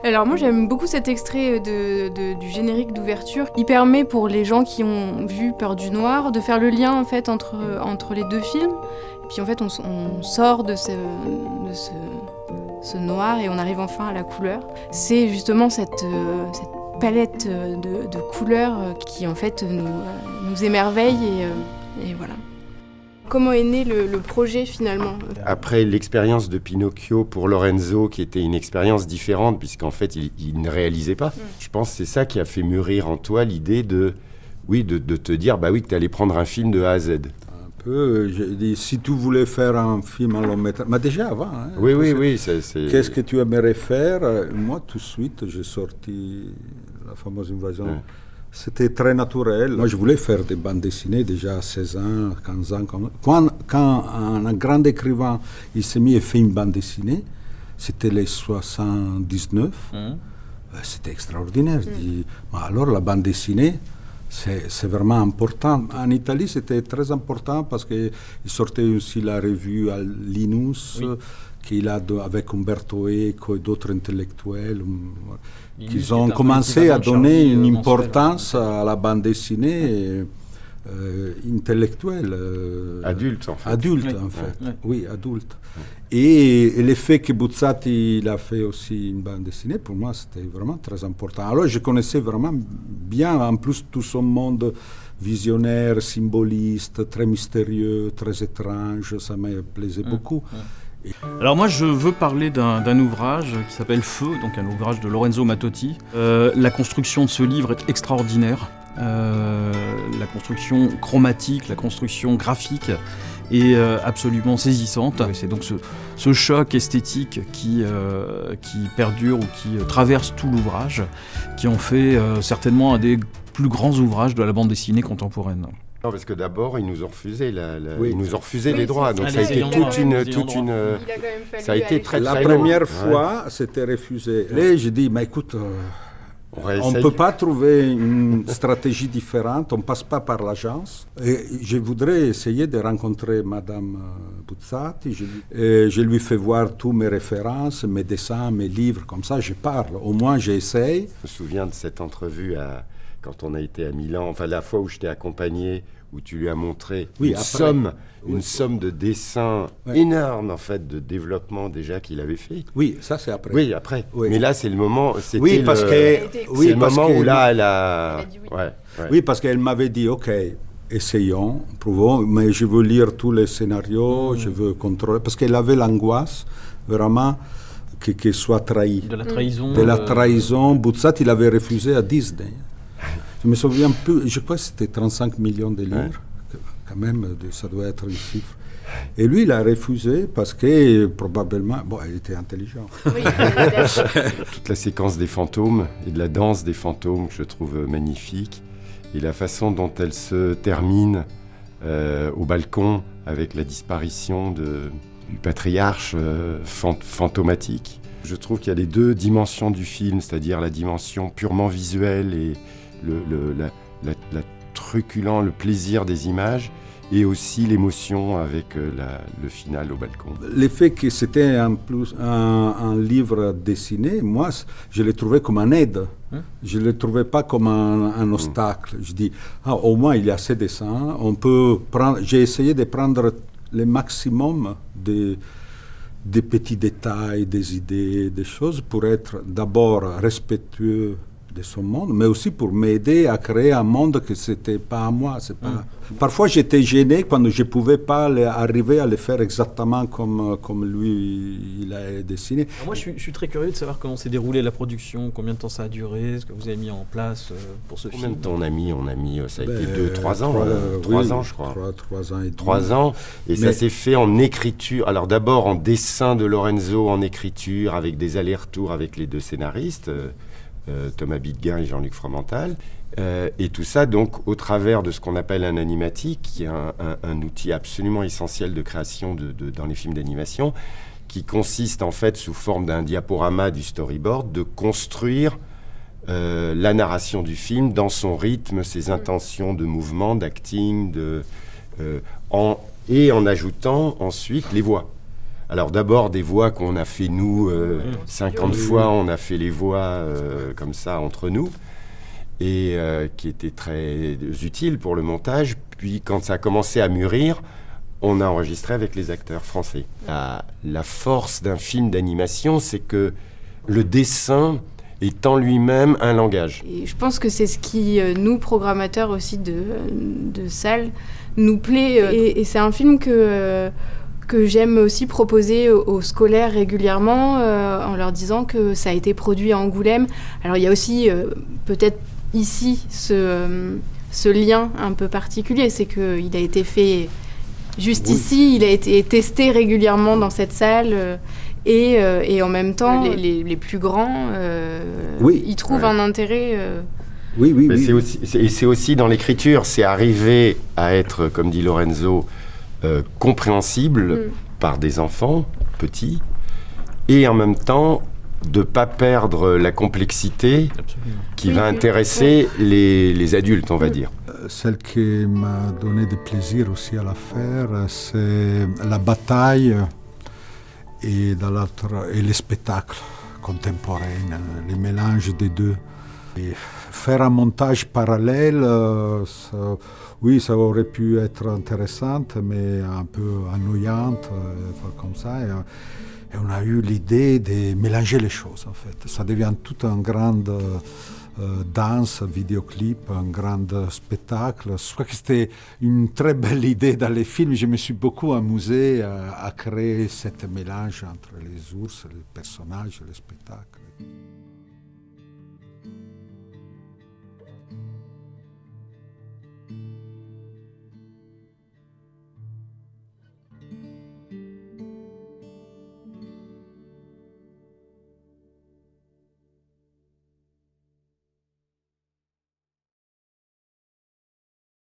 Alors moi j'aime beaucoup cet extrait du générique d'ouverture. Il permet pour les gens qui ont vu Peur du noir de faire le lien en fait entre les deux films. Et puis en fait on sort de ce noir et on arrive enfin à la couleur. C'est justement cette palette de couleurs qui en fait nous émerveille et voilà. Comment est né le projet finalement ? Après l'expérience de Pinocchio pour Lorenzo, qui était une expérience différente, puisqu'en fait il ne réalisait pas. Je pense que c'est ça qui a fait mûrir en toi l'idée de te dire que tu allais prendre un film de A à Z. Un peu, j'ai dit, si tu voulais faire un film en long métrage, mais déjà avant. Hein, oui. Qu'est-ce que tu aimerais faire ? Moi, tout de suite, j'ai sorti la fameuse Invasion. Ouais. C'était très naturel. Moi, je voulais faire des bandes dessinées déjà à 16 ans, 15 ans. Quand un grand écrivain il s'est mis et fait une bande dessinée, c'était les 79. C'était extraordinaire. Je dis, alors la bande dessinée, c'est vraiment important. En Italie, c'était très important parce qu'il sortait aussi la revue à Linus, qu'il a avec Umberto Eco et d'autres intellectuels. Qui ont commencé à donner une importance à la bande dessinée intellectuelle. Adulte, en fait. Oui, adulte. Et l'effet que Buzzati il a fait aussi une bande dessinée, pour moi, c'était vraiment très important. Alors, je connaissais vraiment bien, en plus, tout son monde visionnaire, symboliste, très mystérieux, très étrange. Ça me plaisait beaucoup. Alors moi je veux parler d'un ouvrage qui s'appelle Feu, donc un ouvrage de Lorenzo Mattotti. La construction de ce livre est extraordinaire. La construction chromatique, la construction graphique est absolument saisissante. C'est donc ce choc esthétique qui perdure ou qui traverse tout l'ouvrage, qui en fait certainement un des plus grands ouvrages de la bande dessinée contemporaine. Non, parce que d'abord, ils nous ont refusé, ils nous ont refusé les droits. Donc ça a été toute une ça a été très la très première fois, c'était refusé. Là, j'ai dit, mais écoute, on ne peut pas trouver une stratégie différente, on ne passe pas par l'agence. Et je voudrais essayer de rencontrer Madame Buzzati. Je lui fais voir toutes mes références, mes dessins, mes livres, comme ça je parle. Au moins j'essaye. Je me souviens de cette entrevue quand on a été à Milan, enfin la fois où je t'ai accompagné, où tu lui as montré une somme de dessins énorme en fait, de développement déjà qu'il avait fait. Oui, ça c'est après. Oui, après. Oui. Mais là c'est le moment, où là elle a dit oui. Oui, parce qu'elle m'avait dit ok, essayons, prouvons, mais je veux lire tous les scénarios, je veux contrôler, parce qu'elle avait l'angoisse vraiment qu'il soit trahi. De la trahison. De la trahison. Buzzati il avait refusé à Disney. Je me souviens plus, je crois que c'était 35 millions de livres, quand même, ça doit être une chiffre. Et lui, il a refusé parce que probablement, il était intelligent. Oui, toute la séquence des fantômes et de la danse des fantômes que je trouve magnifique, et la façon dont elle se termine au balcon avec la disparition du patriarche fantomatique. Je trouve qu'il y a les deux dimensions du film, c'est-à-dire la dimension purement visuelle et la truculent, le plaisir des images, et aussi l'émotion avec le final au balcon. Le fait que c'était un livre dessiné, moi, je l'ai trouvé comme un aide. Je ne le trouvais pas comme un obstacle. Je dis, au moins, il y a ces dessins. On peut prendre. J'ai essayé de prendre le maximum des petits détails, des idées, des choses, pour être d'abord respectueux de son monde, mais aussi pour m'aider à créer un monde que c'était pas à moi. C'est pas... Parfois, j'étais gêné quand je pouvais pas arriver à le faire exactement comme lui il a dessiné. Alors moi, je suis très curieux de savoir comment s'est déroulée la production, combien de temps ça a duré, ce que vous avez mis en place pour ce film. Combien de temps on a mis ça a été 3 ans, 3 ans, je crois. 3 ans et demi. 3 ans, et ça s'est fait en écriture. Alors d'abord en dessin de Lorenzo, en écriture, avec des allers-retours avec les deux scénaristes. Thomas Bidguin et Jean-Luc Fromental, et tout ça donc au travers de ce qu'on appelle un animatique, qui est un outil absolument essentiel de création dans les films d'animation, qui consiste en fait sous forme d'un diaporama du storyboard de construire la narration du film dans son rythme, ses intentions de mouvement, d'acting, et en ajoutant ensuite les voix. Alors d'abord des voix qu'on a fait nous, 50 fois on a fait les voix comme ça entre nous, et qui étaient très utiles pour le montage. Puis quand ça a commencé à mûrir, on a enregistré avec les acteurs français. La force d'un film d'animation, c'est que le dessin est en lui-même un langage. Et je pense que c'est ce qui, nous, programmateurs aussi de salles, nous plaît. Et c'est un film que j'aime aussi proposer aux scolaires régulièrement, en leur disant que ça a été produit à Angoulême. Alors il y a aussi peut-être ici ce lien un peu particulier, c'est qu'il a été fait juste ici, il a été testé régulièrement dans cette salle. Et en même temps, les plus grands, ils trouvent un intérêt. Oui. C'est aussi dans l'écriture, c'est arriver à être, comme dit Lorenzo, compréhensible par des enfants petits, et en même temps de ne pas perdre la complexité qui va intéresser les adultes, on va dire. Celle qui m'a donné du plaisir aussi à la faire, c'est la bataille et les spectacles contemporains, les mélanges des deux. Et faire un montage parallèle, ça aurait pu être intéressant, mais un peu ennuyante, comme ça. Et on a eu l'idée de mélanger les choses, en fait. Ça devient tout un grand danse, vidéoclip, un grand spectacle. Je crois que c'était une très belle idée dans les films. Je me suis beaucoup amusé à créer ce mélange entre les ours, les personnages et les spectacles.